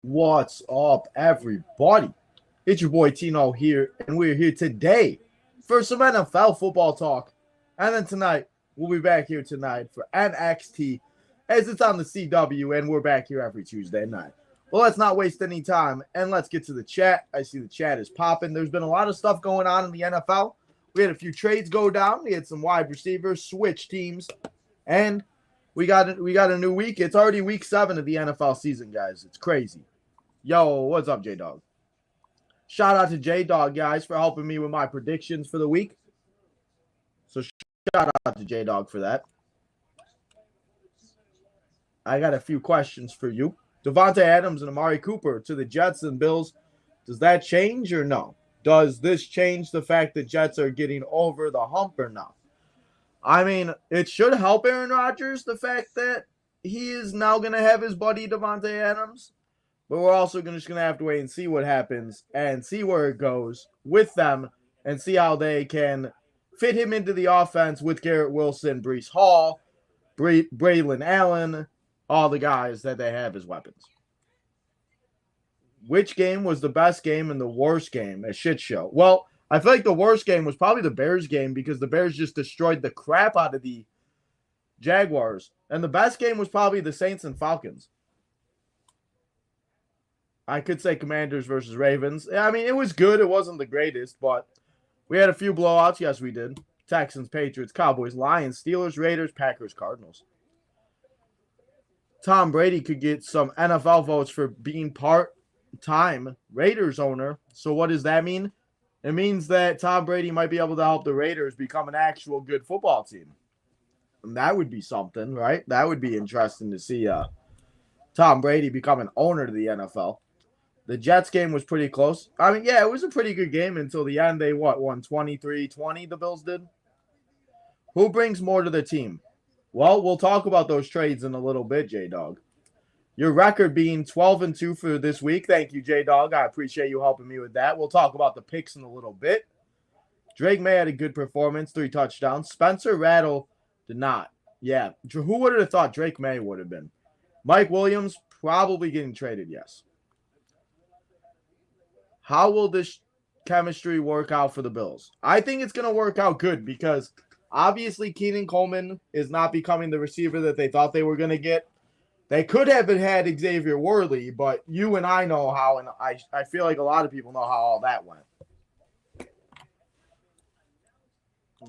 What's up, everybody? It's your boy Tino here, and we're here today for some NFL football talk. And then tonight, we'll be back here tonight for NXT as it's on the CW, and we're back here every Tuesday night. Well, let's not waste any time, and let's get to the chat. I see the chat is popping. There's been a lot of stuff going on in the NFL. We had a few trades go down. We had some wide receivers switch teams, and we got a new week. It's already week 7 of the NFL season, guys. It's crazy. Yo, what's up, J-Dog? Shout out to J-Dog, guys, for helping me with my predictions for the week. So shout out to J-Dog for that. I got a few questions for you. Davante Adams and Amari Cooper to the Jets and Bills. Does that change or no? Does this change the fact that Jets are getting over the hump or no? I mean, it should help Aaron Rodgers, the fact that he is now going to have his buddy Davante Adams. But we're also just going to have to wait and see what happens and see where it goes with them and see how they can fit him into the offense with Garrett Wilson, Breece Hall, Braylon Allen, all the guys that they have as weapons. Which game was the best game and the worst game? A shit show. Well, I feel like the worst game was probably the Bears game because the Bears just destroyed the crap out of the Jaguars. And the best game was probably the Saints and Falcons. I could say Commanders versus Ravens. I mean, it was good. It wasn't the greatest, but we had a few blowouts. Yes, we did. Texans, Patriots, Cowboys, Lions, Steelers, Raiders, Packers, Cardinals. Tom Brady could get some NFL votes for being part-time Raiders owner. So what does that mean? It means that Tom Brady might be able to help the Raiders become an actual good football team. And that would be something, right? That would be interesting to see Tom Brady become an owner to the NFL. The Jets game was pretty close. I mean, yeah, it was a pretty good game until the end. They, won 23-20, the Bills did? Who brings more to the team? Well, we'll talk about those trades in a little bit, J-Dog. Your record being 12-2 for this week. Thank you, J-Dog. I appreciate you helping me with that. We'll talk about the picks in a little bit. Drake May had a good performance, 3 touchdowns. Spencer Rattle did not. Yeah, who would have thought Drake May would have been? Mike Williams probably getting traded, yes. How will this chemistry work out for the Bills? I think it's going to work out good because obviously Keenan Coleman is not becoming the receiver that they thought they were going to get. They could have had Xavier Worley, but you and I know how, and I feel like a lot of people know how all that went.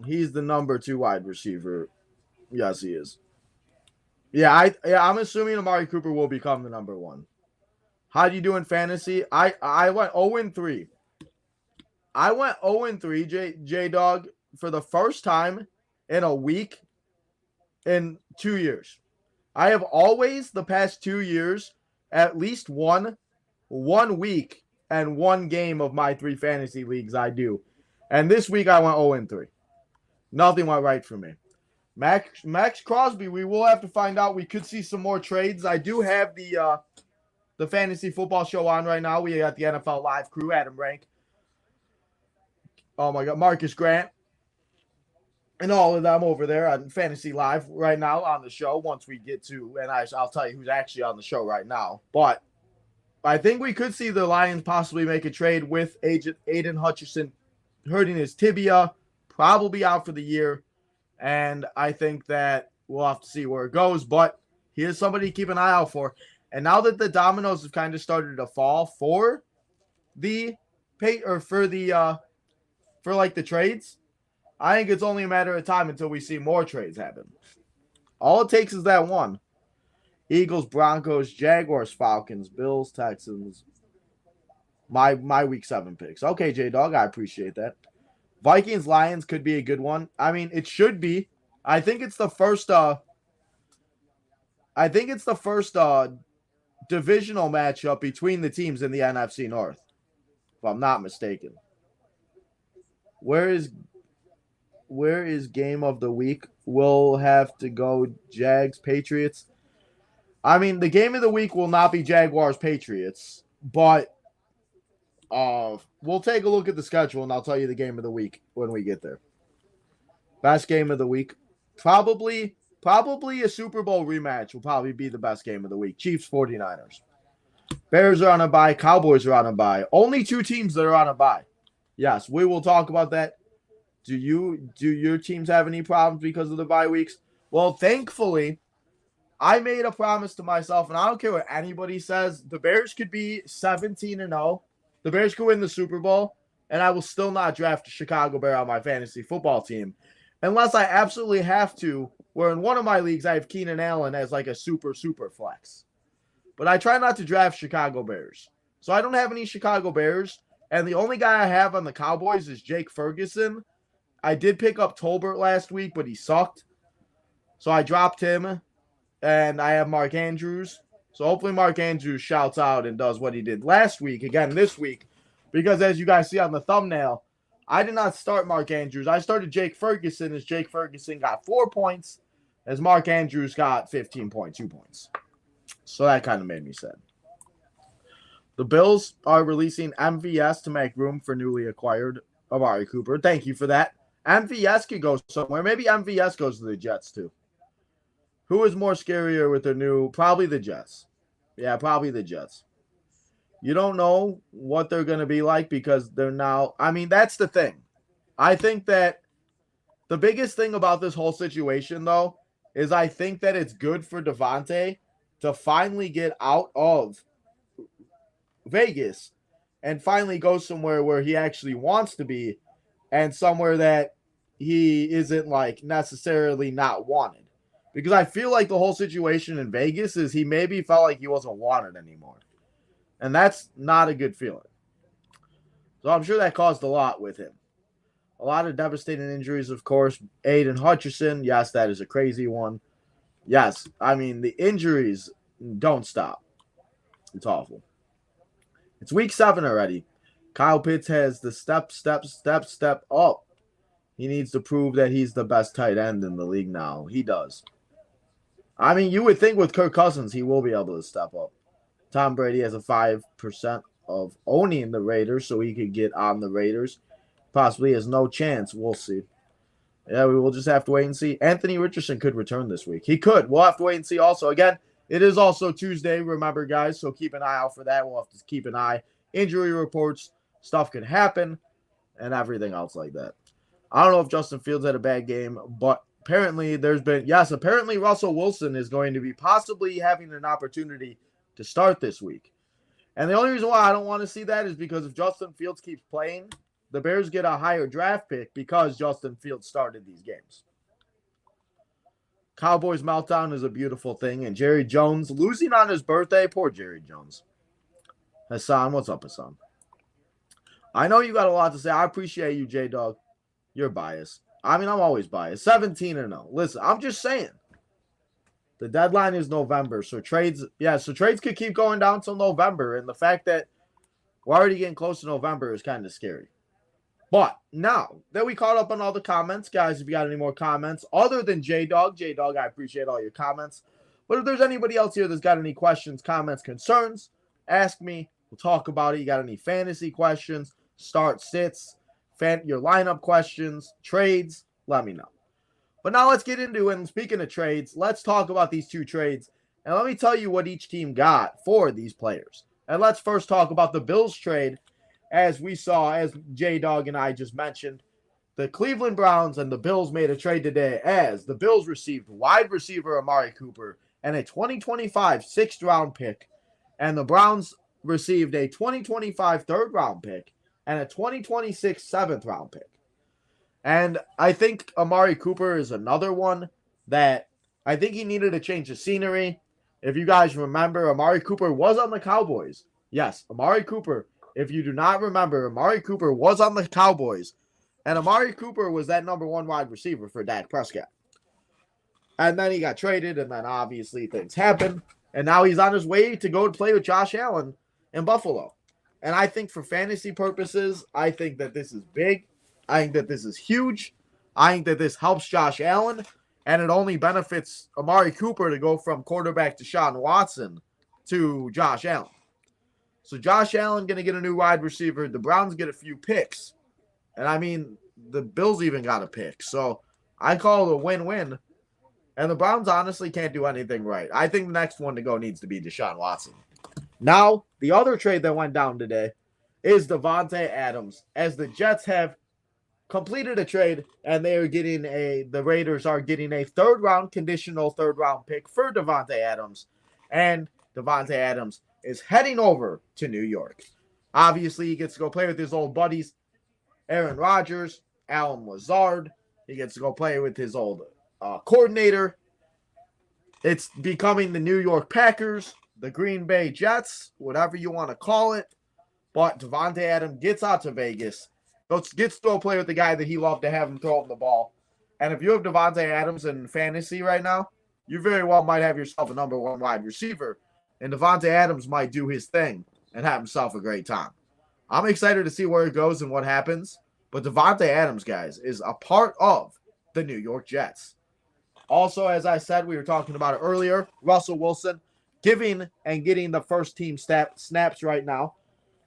He's the number 2 wide receiver. Yes, he is. Yeah, I'm assuming Amari Cooper will become the number 1. How do you do in fantasy? I went 0-3. I went 0-3, J-Dog, for the first time in a week in 2 years. I have always, the past 2 years, at least won 1 week and 1 game of my 3 fantasy leagues I do. And this week I went 0-3. Nothing went right for me. Max Crosby, we will have to find out. We could see some more trades. I do have the fantasy football show on right now. We got the NFL Live crew, Adam Rank. Oh my God, Marcus Grant. And all of them over there on Fantasy Live right now on the show once we get to, and I'll tell you who's actually on the show right now. But I think we could see the Lions possibly make a trade with Aiden Hutchinson hurting his tibia, probably out for the year. And I think that we'll have to see where it goes. But here's somebody to keep an eye out for. And now that the dominoes have kind of started to fall for the trades, I think it's only a matter of time until we see more trades happen. All it takes is that one. Eagles, Broncos, Jaguars, Falcons, Bills, Texans. My week 7 picks. Okay, J-Dog, I appreciate that. Vikings, Lions could be a good one. I mean, it should be. I think it's the first divisional matchup between the teams in the NFC North, if I'm not mistaken. Where is game of the week? We'll have to go Jags, Patriots. I mean, the game of the week will not be Jaguars-Patriots, but we'll take a look at the schedule, and I'll tell you the game of the week when we get there. Best game of the week. Probably a Super Bowl rematch will probably be the best game of the week. Chiefs 49ers. Bears are on a bye. Cowboys are on a bye. Only two teams that are on a bye. Yes, we will talk about that. Do your teams have any problems because of the bye weeks? Well, thankfully, I made a promise to myself, and I don't care what anybody says. The Bears could be 17-0. The Bears could win the Super Bowl, and I will still not draft a Chicago Bear on my fantasy football team unless I absolutely have to, where in one of my leagues I have Keenan Allen as like a super flex. But I try not to draft Chicago Bears. So I don't have any Chicago Bears, and the only guy I have on the Cowboys is Jake Ferguson. I did pick up Tolbert last week, but he sucked. So I dropped him, and I have Mark Andrews. So hopefully Mark Andrews shouts out and does what he did last week, again this week, because as you guys see on the thumbnail, I did not start Mark Andrews. I started Jake Ferguson as Jake Ferguson got 4 points, as Mark Andrews got 15.2 points. So that kind of made me sad. The Bills are releasing MVS to make room for newly acquired Amari Cooper. Thank you for that. MVS could go somewhere. Maybe MVS goes to the Jets too. Who is more scarier with their new? Probably the Jets. Yeah, probably the Jets. You don't know what they're going to be like because they're now. I mean, that's the thing. I think that the biggest thing about this whole situation, though, is I think that it's good for Davante to finally get out of Vegas and finally go somewhere where he actually wants to be and somewhere that he isn't like necessarily not wanted. Because I feel like the whole situation in Vegas is he maybe felt like he wasn't wanted anymore. And that's not a good feeling. So I'm sure that caused a lot with him. A lot of devastating injuries, of course. Aiden Hutchinson, yes, that is a crazy one. Yes, I mean, the injuries don't stop. It's awful. It's week 7 already. Kyle Pitts has the step up. He needs to prove that he's the best tight end in the league now. He does. I mean, you would think with Kirk Cousins, he will be able to step up. Tom Brady has a 5% of owning the Raiders, so he could get on the Raiders. Possibly has no chance. We'll see. Yeah, we will just have to wait and see. Anthony Richardson could return this week. He could. We'll have to wait and see also. Again, it is also Tuesday, remember, guys, so keep an eye out for that. We'll have to keep an eye. Injury reports, stuff could happen, and everything else like that. I don't know if Justin Fields had a bad game, but apparently apparently Russell Wilson is going to be possibly having an opportunity to start this week. And the only reason why I don't want to see that is because if Justin Fields keeps playing, the Bears get a higher draft pick because Justin Fields started these games. Cowboys meltdown is a beautiful thing. And Jerry Jones losing on his birthday. Poor Jerry Jones. Hassan, what's up, Hassan? I know you got a lot to say. I appreciate you, J-Dog. You're biased. I mean, I'm always biased. 17-0. Listen, I'm just saying. The deadline is November. So trades could keep going down till November. And the fact that we're already getting close to November is kind of scary. But now that we caught up on all the comments, guys, if you got any more comments other than J-Dog, I appreciate all your comments. But if there's anybody else here that's got any questions, comments, concerns, ask me. We'll talk about it. You got any fantasy questions, start sits, your lineup questions, trades, let me know. But now let's get into it. And speaking of trades, let's talk about these two trades. And let me tell you what each team got for these players. And let's first talk about the Bills trade. As we saw, as J-Dog and I just mentioned, the Cleveland Browns and the Bills made a trade today as the Bills received wide receiver Amari Cooper and a 2025 6th-round pick. And the Browns received a 2025 3rd-round pick and a 2026 7th-round pick. And I think Amari Cooper is another one that I think he needed to change the scenery. If you guys remember, Amari Cooper was on the Cowboys. Yes, Amari Cooper. If you do not remember, Amari Cooper was on the Cowboys. And Amari Cooper was that number 1 wide receiver for Dak Prescott. And then he got traded, and then obviously things happened. And now he's on his way to go play with Josh Allen in Buffalo. And I think for fantasy purposes, I think that this is big. I think that this is huge. I think that this helps Josh Allen. And it only benefits Amari Cooper to go from quarterback Deshaun Watson to Josh Allen. So Josh Allen going to get a new wide receiver. The Browns get a few picks. And I mean, the Bills even got a pick. So I call it a win-win. And the Browns honestly can't do anything right. I think the next one to go needs to be Deshaun Watson. Now, the other trade that went down today is Davante Adams, as the Jets have completed a trade, and the Raiders are getting a conditional third round pick for Davante Adams, and Davante Adams is heading over to New York. Obviously, he gets to go play with his old buddies, Aaron Rodgers, Alan Lazard. He gets to go play with his old coordinator. It's becoming the New York Packers, the Green Bay Jets, whatever you want to call it. But Davante Adams gets out to Vegas, gets to go play with the guy that he loved to have him throw him the ball. And if you have Davante Adams in fantasy right now, you very well might have yourself a number one wide receiver. And Davante Adams might do his thing and have himself a great time. I'm excited to see where it goes and what happens. But Davante Adams, guys, is a part of the New York Jets. Also, as I said, we were talking about it earlier, Russell Wilson giving and getting the first team snaps right now.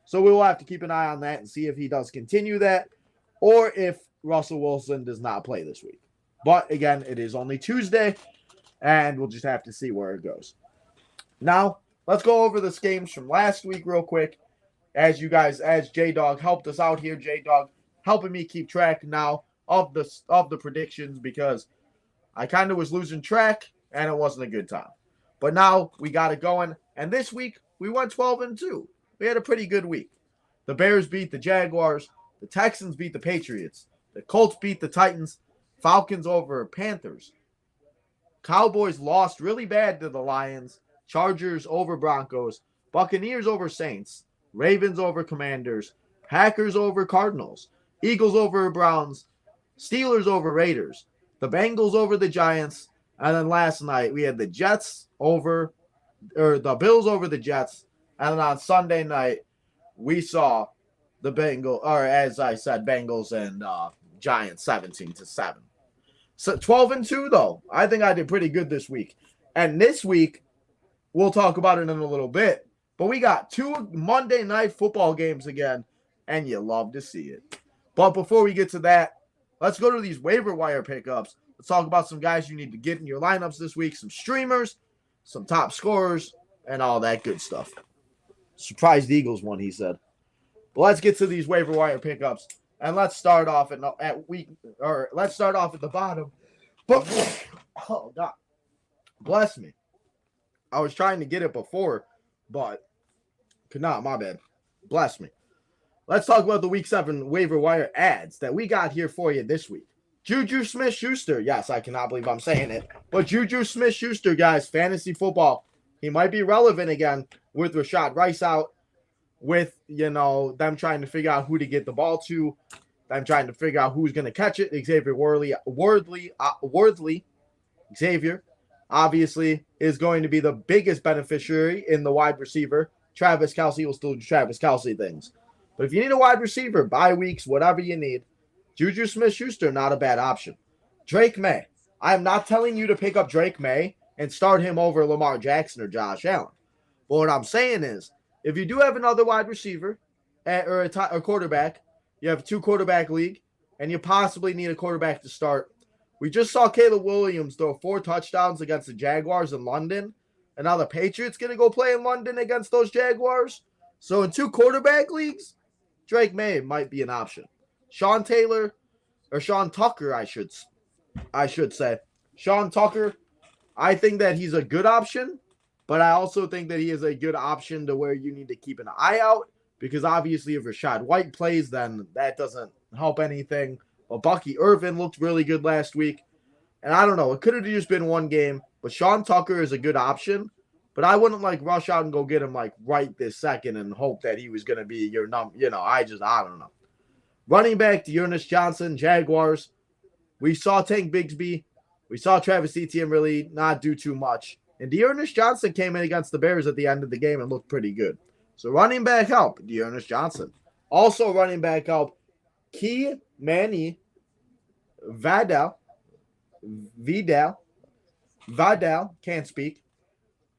So we will have to keep an eye on that and see if he does continue that or if Russell Wilson does not play this week. But again, it is only Tuesday, and we'll just have to see where it goes. Now, let's go over the games from last week real quick. As J-Dog helped us out here, J-Dog helping me keep track now of the predictions, because I kind of was losing track and it wasn't a good time. But now we got it going, and this week we went 12-2. We had a pretty good week. The Bears beat the Jaguars. The Texans beat the Patriots. The Colts beat the Titans. Falcons over Panthers. Cowboys lost really bad to the Lions. Chargers over Broncos. Buccaneers over Saints. Ravens over Commanders. Packers over Cardinals. Eagles over Browns. Steelers over Raiders. The Bengals over the Giants. And then last night we had the the Bills over the Jets. And then on Sunday night, we saw the Bengals and Giants 17-7. So 12-2 though. I think I did pretty good this week. And this week, we'll talk about it in a little bit. But we got 2 Monday night football games again, and you love to see it. But before we get to that, let's go to these waiver wire pickups. Let's talk about some guys you need to get in your lineups this week, some streamers, some top scorers, and all that good stuff. Surprised Eagles won, he said. But let's get to these waiver wire pickups, and let's start off at the bottom. But oh God, bless me. I was trying to get it before, but could not. My bad. Bless me. Let's talk about the Week 7 waiver wire ads that we got here for you this week. Juju Smith-Schuster. Yes, I cannot believe I'm saying it. But Juju Smith-Schuster, guys, fantasy football. He might be relevant again with Rashad Rice out, with, them trying to figure out who to get the ball to, them trying to figure out who's going to catch it. Xavier Worthley, Xavier, obviously, is going to be the biggest beneficiary in the wide receiver. Travis Kelce will still do Travis Kelce things. But if you need a wide receiver, bye weeks, whatever you need, Juju Smith-Schuster, not a bad option. Drake May. I am not telling you to pick up Drake May and start him over Lamar Jackson or Josh Allen. But what I'm saying is, if you do have another wide receiver or a quarterback, you have a 2-quarterback league, and you possibly need a quarterback to start. We just saw Caleb Williams throw 4 touchdowns against the Jaguars in London, and now the Patriots going to go play in London against those Jaguars. So in 2-quarterback leagues, Drake May might be an option. Sean Tucker, I should say. Sean Tucker, I think that he's a good option, but I also think that he is a good option to where you need to keep an eye out, because obviously if Rashad White plays, then that doesn't help anything. But Bucky Irvin looked really good last week. And I don't know, it could have just been one game, but Sean Tucker is a good option. But I wouldn't rush out and go get him right this second and hope that he was going to be your number. I don't know. Running back, Dearness Johnson, Jaguars. We saw Tank Bigsby. We saw Travis Etienne really not do too much. And Dearness Johnson came in against the Bears at the end of the game and looked pretty good. So running back help, Dearness Johnson. Also running back help, Key Manny Vada. Vidal, can't speak.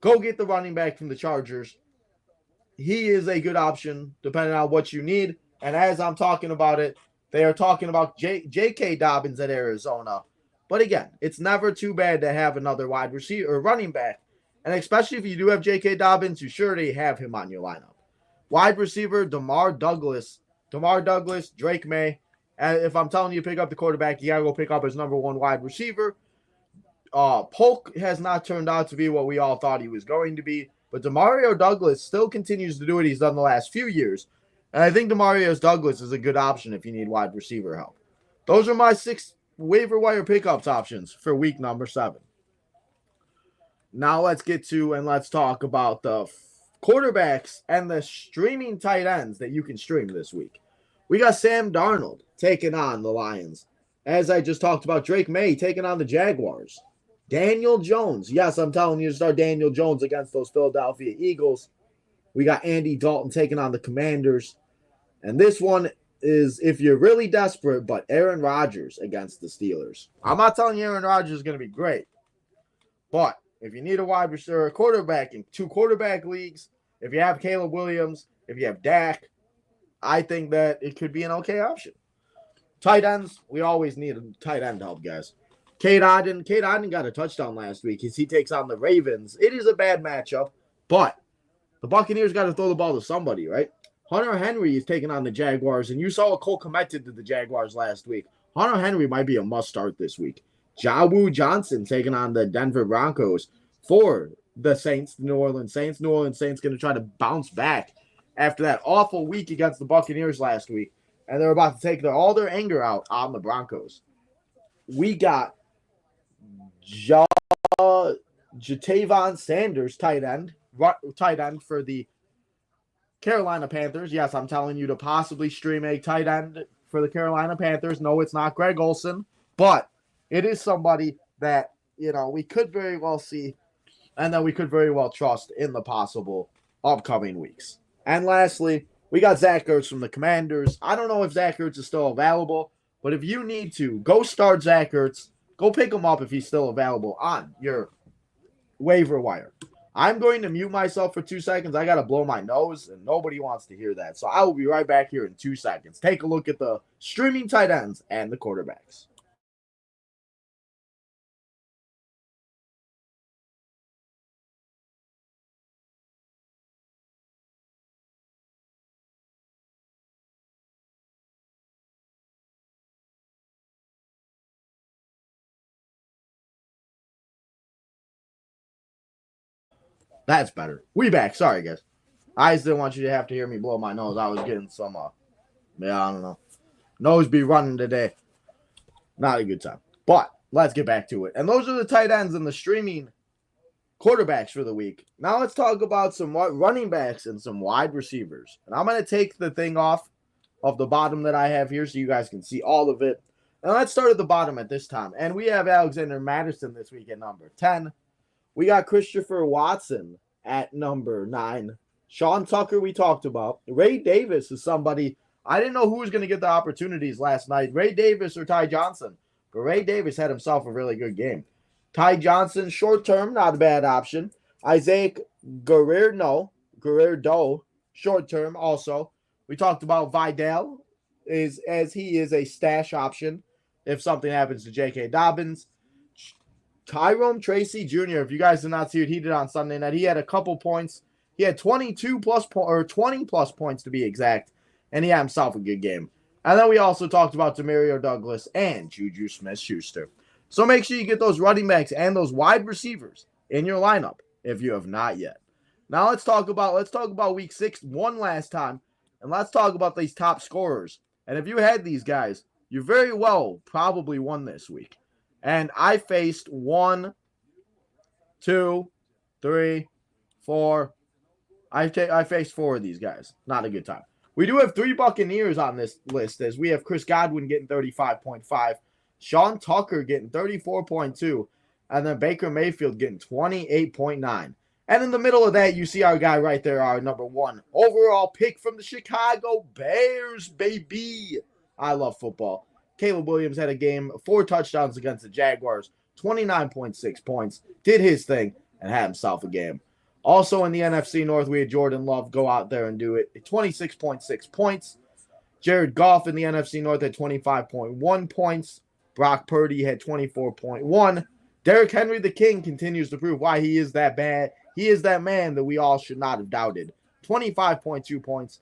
Go get the running back from the Chargers. He is a good option depending on what you need. And as I'm talking about it, they are talking about J.K. Dobbins at Arizona. But again, it's never too bad to have another wide receiver or running back. And especially if you do have J.K. Dobbins, you surely have him on your lineup. Wide receiver, Damar Douglas, Drake May. And if I'm telling you to pick up the quarterback, you got to go pick up his number one wide receiver. Polk has not turned out to be what we all thought he was going to be. But Demario Douglas still continues to do what he's done the last few years. And I think Demario Douglas is a good option if you need wide receiver help. Those are my 6 waiver wire pickups options for week number 7. Now let's get to and let's talk about the quarterbacks and the streaming tight ends that you can stream this week. We got Sam Darnold taking on the Lions. As I just talked about, Drake May taking on the Jaguars. Daniel Jones. Yes, I'm telling you to start Daniel Jones against those Philadelphia Eagles. We got Andy Dalton taking on the Commanders. And this one is if you're really desperate, but Aaron Rodgers against the Steelers. I'm not telling you Aaron Rodgers is going to be great. But if you need a wide receiver, quarterback in 2 quarterback leagues, if you have Caleb Williams, if you have Dak, I think that it could be an okay option. Tight ends, we always need a tight end help, guys. Cade Otton got a touchdown last week as he takes on the Ravens. It is a bad matchup, but the Buccaneers got to throw the ball to somebody, right? Hunter Henry is taking on the Jaguars, and you saw what Cole Kmet did to the Jaguars last week. Hunter Henry might be a must-start this week. Jawu Johnson taking on the Denver Broncos for the Saints, the New Orleans Saints. New Orleans Saints going to try to bounce back after that awful week against the Buccaneers last week, and they're about to take all their anger out on the Broncos. We got Jatavon Sanders, tight end for the Carolina Panthers. Yes, I'm telling you to possibly stream a tight end for the Carolina Panthers. No, it's not Greg Olsen, but it is somebody that, we could very well see and that we could very well trust in the possible upcoming weeks. And lastly, we got Zach Ertz from the Commanders. I don't know if Zach Ertz is still available, but if you need to, go start Zach Ertz. Go pick him up if he's still available on your waiver wire. I'm going to mute myself for 2 seconds. I got to blow my nose, and nobody wants to hear that. So I will be right back here in 2 seconds. Take a look at the streaming tight ends and the quarterbacks. That's better. We back. Sorry, guys. I just didn't want you to have to hear me blow my nose. I was getting some, I don't know. Nose be running today. Not a good time. But let's get back to it. And those are the tight ends and the streaming quarterbacks for the week. Now let's talk about some running backs and some wide receivers. And I'm going to take the thing off of the bottom that I have here so you guys can see all of it. And let's start at the bottom at this time. And we have Alexander Mattison this week at number 10. We got Christopher Watson at number 9. Sean Tucker we talked about. Ray Davis is somebody, I didn't know who was going to get the opportunities last night, Ray Davis or Ty Johnson. But Ray Davis had himself a really good game. Ty Johnson, short term, not a bad option. Isaac Guerrero, short term also. We talked about Vidal, as he is a stash option if something happens to J.K. Dobbins. Tyrone Tracy Jr., if you guys did not see what he did on Sunday night, he had a couple points. He had 20 plus points to be exact, and he had himself a good game. And then we also talked about Demario Douglas and Juju Smith-Schuster. So make sure you get those running backs and those wide receivers in your lineup if you have not yet. Now let's talk about week 6 one last time, and let's talk about these top scorers. And if you had these guys, you very well probably won this week. And I faced 1, 2, 3, 4. I faced 4 of these guys. Not a good time. We do have 3 Buccaneers on this list, as we have Chris Godwin getting 35.5, Sean Tucker getting 34.2, and then Baker Mayfield getting 28.9. And in the middle of that, you see our guy right there, our number 1 overall pick from the Chicago Bears, baby. I love football. Caleb Williams had a game, 4 touchdowns against the Jaguars, 29.6 points, did his thing, and had himself a game. Also in the NFC North, we had Jordan Love go out there and do it. 26.6 points. Jared Goff in the NFC North had 25.1 points. Brock Purdy had 24.1. Derrick Henry, the King, continues to prove why he is that bad. He is that man that we all should not have doubted. 25.2 points.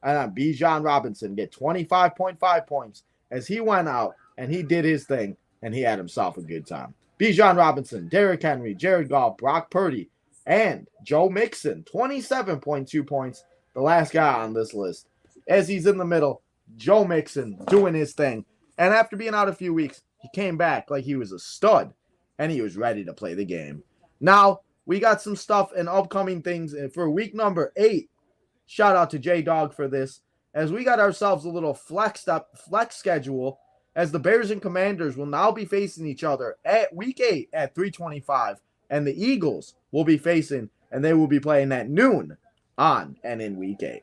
And Bijan Robinson get 25.5 points as he went out and he did his thing and he had himself a good time. Bijan Robinson, Derrick Henry, Jared Goff, Brock Purdy, and Joe Mixon, 27.2 points, the last guy on this list. As he's in the middle, Joe Mixon doing his thing. And after being out a few weeks, he came back like he was a stud and he was ready to play the game. Now, we got some stuff and upcoming things for week number 8. Shout out to J-Dog for this, as we got ourselves a little flex schedule, as the Bears and Commanders will now be facing each other at week 8 at 3:25, and the Eagles will be facing, and they will be playing at noon on and in week 8.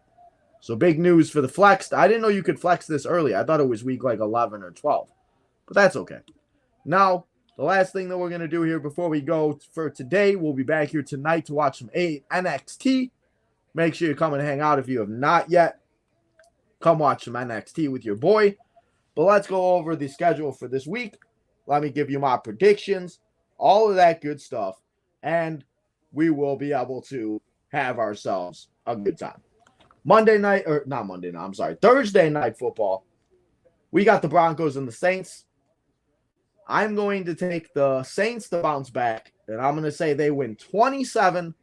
So big news for the flex. I didn't know you could flex this early. I thought it was week like 11 or 12, but that's okay. Now, the last thing that we're going to do here before we go for today, we'll be back here tonight to watch some NXT. Make sure you come and hang out if you have not yet. Come watch some NXT with your boy. But let's go over the schedule for this week. Let me give you my predictions, all of that good stuff, and we will be able to have ourselves a good time. Thursday night football. We got the Broncos and the Saints. I'm going to take the Saints to bounce back, and I'm going to say they win 27-21.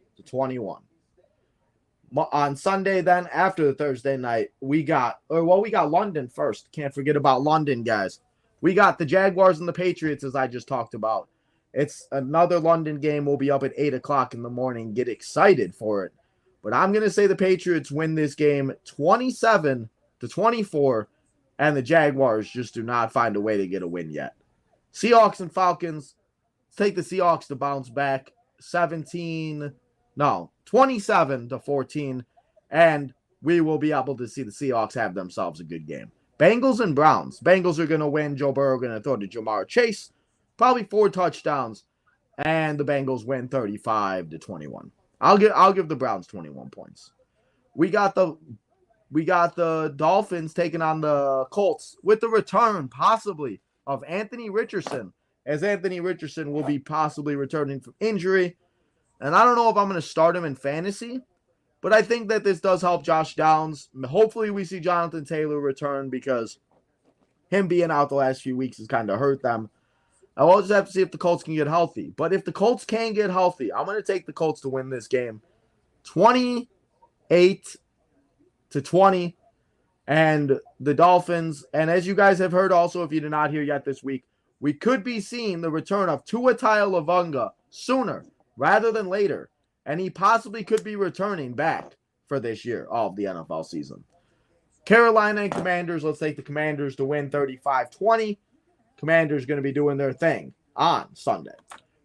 On Sunday, then, after the Thursday night, we got London first. Can't forget about London, guys. We got the Jaguars and the Patriots, as I just talked about. It's another London game. We'll be up at 8 o'clock in the morning. Get excited for it. But I'm going to say the Patriots win this game 27-24, and the Jaguars just do not find a way to get a win yet. Seahawks and Falcons. Let's take the Seahawks to bounce back 27-14, and we will be able to see the Seahawks have themselves a good game. Bengals and Browns. Bengals are going to win. Joe Burrow going to throw to Jamar Chase, probably 4 touchdowns, and the Bengals win 35-21. I'll give the Browns 21 points. We got the Dolphins taking on the Colts with the return possibly of Anthony Richardson, as Anthony Richardson will be possibly returning from injury. And I don't know if I'm going to start him in fantasy, but I think that this does help Josh Downs. Hopefully we see Jonathan Taylor return, because him being out the last few weeks has kind of hurt them. I'll just have to see if the Colts can get healthy. But if the Colts can get healthy, I'm going to take the Colts to win this game 28-20. And the Dolphins, and as you guys have heard also, if you did not hear yet this week, we could be seeing the return of Tua Tagovailoa sooner rather than later. And he possibly could be returning back for this year of the NFL season. Carolina and Commanders. Let's take the Commanders to win 35-20. Commanders going to be doing their thing on Sunday.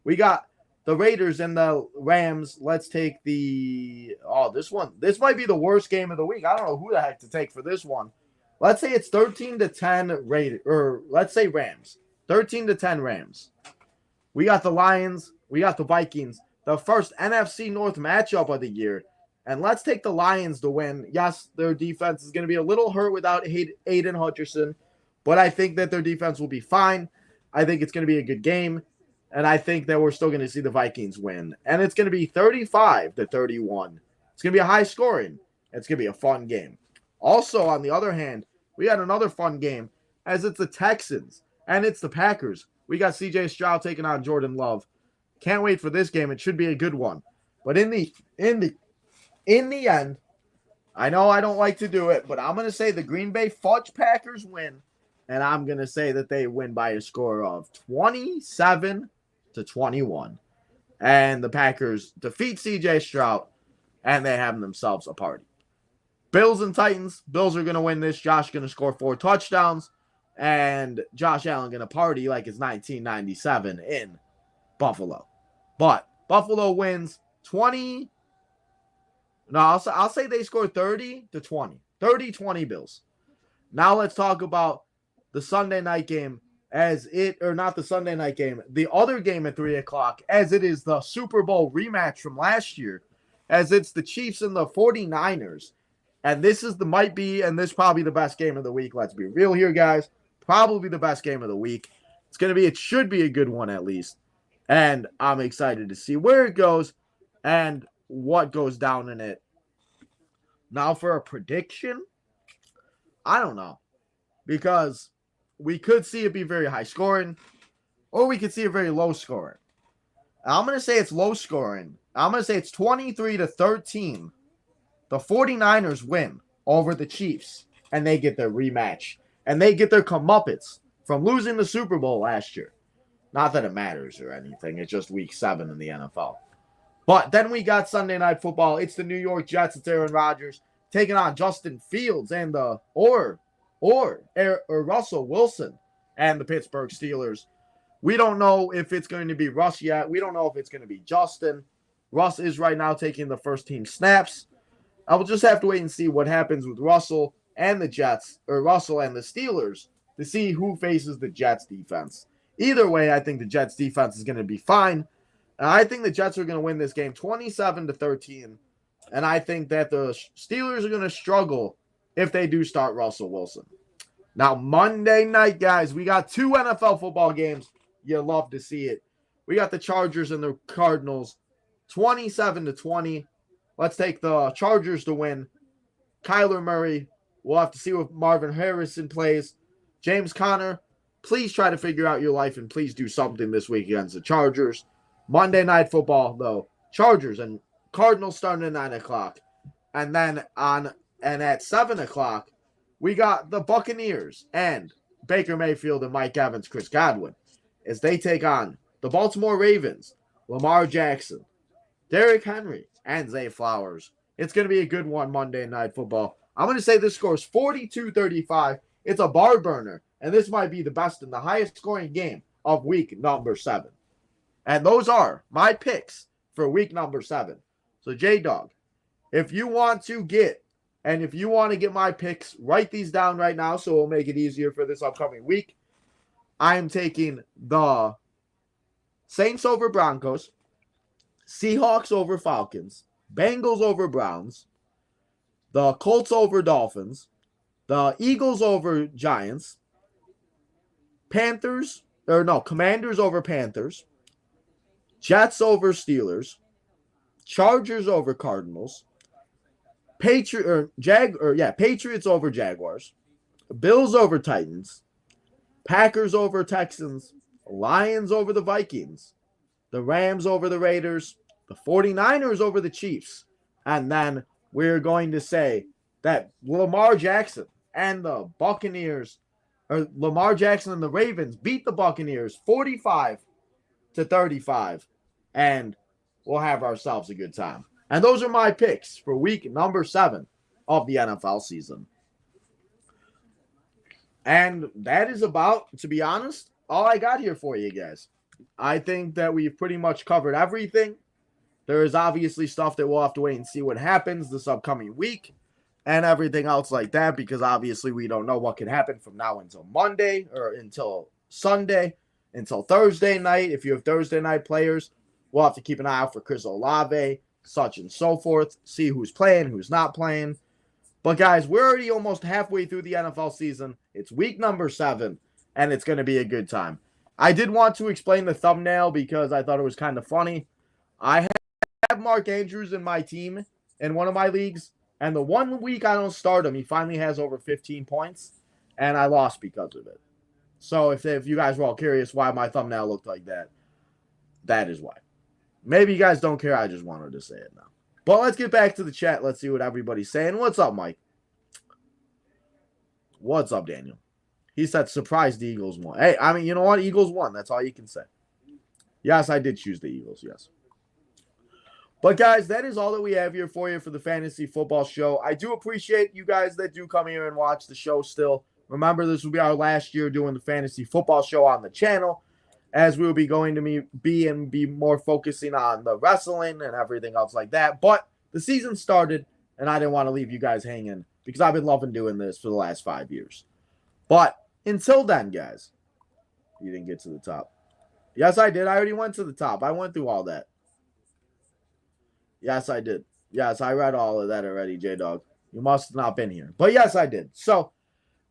We got the Raiders and the Rams. Let's take this one. This might be the worst game of the week. I don't know who the heck to take for this one. Let's say it's 13-10 Raiders, or let's say Rams. 13-10 Rams. We got the Lions. We got the Vikings. The first NFC North matchup of the year. And let's take the Lions to win. Yes, their defense is going to be a little hurt without Aiden Hutcherson, but I think that their defense will be fine. I think it's going to be a good game, and I think that we're still going to see the Vikings win. And it's going to be 35-31. It's going to be a high scoring. It's going to be a fun game. Also, on the other hand, we had another fun game, as it's the Texans and it's the Packers. We got C.J. Stroud taking on Jordan Love. Can't wait for this game. It should be a good one. But in the end, I know I don't like to do it, but I'm going to say the Green Bay Fudge Packers win, and I'm going to say that they win by a score of 27-21. And the Packers defeat C.J. Stroud, and they have themselves a party. Bills and Titans. Bills are going to win this. Josh going to score 4 touchdowns, and Josh Allen going to party like it's 1997 in Buffalo. But Buffalo wins 20. No, I'll say they score 30-20. 30-20 Bills. Now let's talk about the Sunday night game not the Sunday night game, the other game at 3 o'clock, as it is the Super Bowl rematch from last year, as it's the Chiefs and the 49ers. And this probably the best game of the week. Let's be real here, guys. Probably the best game of the week. It should be a good one at least. And I'm excited to see where it goes and what goes down in it. Now for a prediction, I don't know. Because we could see it be very high scoring, or we could see it very low scoring. I'm going to say it's low scoring. I'm going to say it's 23-13. The 49ers win over the Chiefs, and they get their rematch. And they get their comeuppance from losing the Super Bowl last year. Not that it matters or anything. It's just week 7 in the NFL. But then we got Sunday Night Football. It's the New York Jets. It's Aaron Rodgers taking on Justin Fields and Russell Wilson and the Pittsburgh Steelers. We don't know if it's going to be Russ yet. We don't know if it's going to be Justin. Russ is right now taking the first team snaps. I will just have to wait and see what happens with Russell and the Jets, or Russell and the Steelers, to see who faces the Jets defense. Either way, I think the Jets defense is going to be fine. I think the Jets are going to win this game 27-13. And I think that the Steelers are going to struggle if they do start Russell Wilson. Now, Monday night, guys, we got 2 NFL football games. You love to see it. We got the Chargers and the Cardinals, 27-20. Let's take the Chargers to win. Kyler Murray. We'll have to see if Marvin Harrison plays. James Conner, please try to figure out your life and please do something this week against the Chargers. Monday Night Football, though, Chargers and Cardinals starting at 9 o'clock. And then at 7 o'clock, we got the Buccaneers and Baker Mayfield and Mike Evans, Chris Godwin, as they take on the Baltimore Ravens, Lamar Jackson, Derrick Henry, and Zay Flowers. It's going to be a good one, Monday Night Football. I'm going to say this scores 42-35. It's a bar burner, and this might be the best and the highest scoring game of week number 7. And those are my picks for week number 7. So, J-Dog, if you want to get my picks, write these down right now so it'll make it easier for this upcoming week. I am taking the Saints over Broncos, Seahawks over Falcons, Bengals over Browns, the Colts over Dolphins, the Eagles over Giants, Commanders over Panthers, Jets over Steelers, Chargers over Cardinals, Patriots over Jaguars, Bills over Titans, Packers over Texans, Lions over the Vikings, the Rams over the Raiders, the 49ers over the Chiefs, and then we're going to say that Lamar Jackson and the Ravens beat the Buccaneers 45-35, and we'll have ourselves a good time. And those are my picks for week number 7 of the NFL season. And that is about, to be honest, all I got here for you guys. I think that we've pretty much covered everything. There is obviously stuff that we'll have to wait and see what happens this upcoming week and everything else like that, because obviously we don't know what can happen from now until Monday or until Sunday, until Thursday night. If you have Thursday night players, we'll have to keep an eye out for Chris Olave, such and so forth, see who's playing, who's not playing. But guys, we're already almost halfway through the NFL season. It's week number 7, and it's going to be a good time. I did want to explain the thumbnail because I thought it was kind of funny. I have Mark Andrews in my team in one of my leagues, and the one week I don't start him, he finally has over 15 points, and I lost because of it. So if you guys were all curious why my thumbnail looked like that, that is why. Maybe you guys don't care. I just wanted to say it now. But let's get back to the chat. Let's see what everybody's saying. What's up, Mike? What's up, Daniel? He said, surprise, the Eagles won. Hey, I mean, you know what? Eagles won. That's all you can say. Yes, I did choose the Eagles, yes. But, guys, that is all that we have here for you for the Fantasy Football Show. I do appreciate you guys that do come here and watch the show still. Remember, this will be our last year doing the Fantasy Football Show on the channel, as we will be going to be more focusing on the wrestling and everything else like that. But the season started, and I didn't want to leave you guys hanging because I've been loving doing this for the last 5 years. But Until then, guys, you didn't get to the top. Yes, I did. I already went to the top. I went through all that. Yes, I did. Yes, I read all of that already, J-Dog. You must have not been here. But yes, I did. So,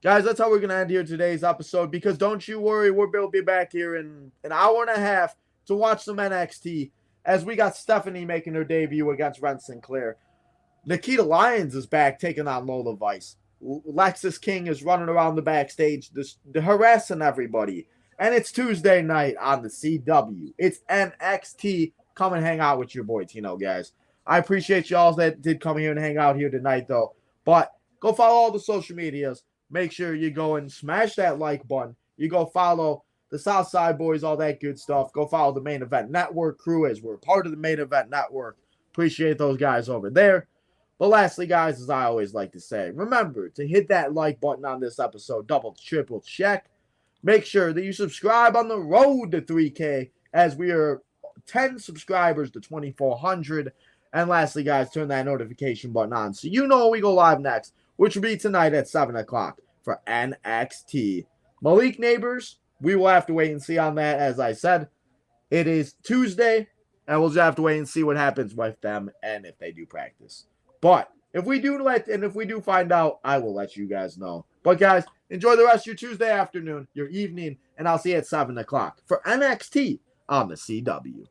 guys, that's how we're going to end here today's episode, because don't you worry, we'll be back here in an hour and a half to watch some NXT as we got Stephanie making her debut against Ren Sinclair. Nikita Lyons is back taking on Lola Vice. Lexis King is running around the backstage harassing everybody. And it's Tuesday night on the CW. It's NXT. Come and hang out with your boy Tino, guys. I appreciate y'all that did come here and hang out here tonight, though. But go follow all the social medias. Make sure you go and smash that like button. You go follow the Southside Boys, all that good stuff. Go follow the Main Event Network crew, as we're part of the Main Event Network. Appreciate those guys over there. But lastly, guys, as I always like to say, remember to hit that like button on this episode. Double, triple check. Make sure that you subscribe on the road to 3K, as we are 10 subscribers to 2,400. And lastly, guys, turn that notification button on so you know when we go live next, which will be tonight at 7 o'clock for NXT. Malik Neighbors, we will have to wait and see on that. As I said, it is Tuesday, and we'll just have to wait and see what happens with them and if they do practice. But if we do find out, I will let you guys know. But guys, enjoy the rest of your Tuesday afternoon, your evening, and I'll see you at 7 o'clock for NXT on the CW.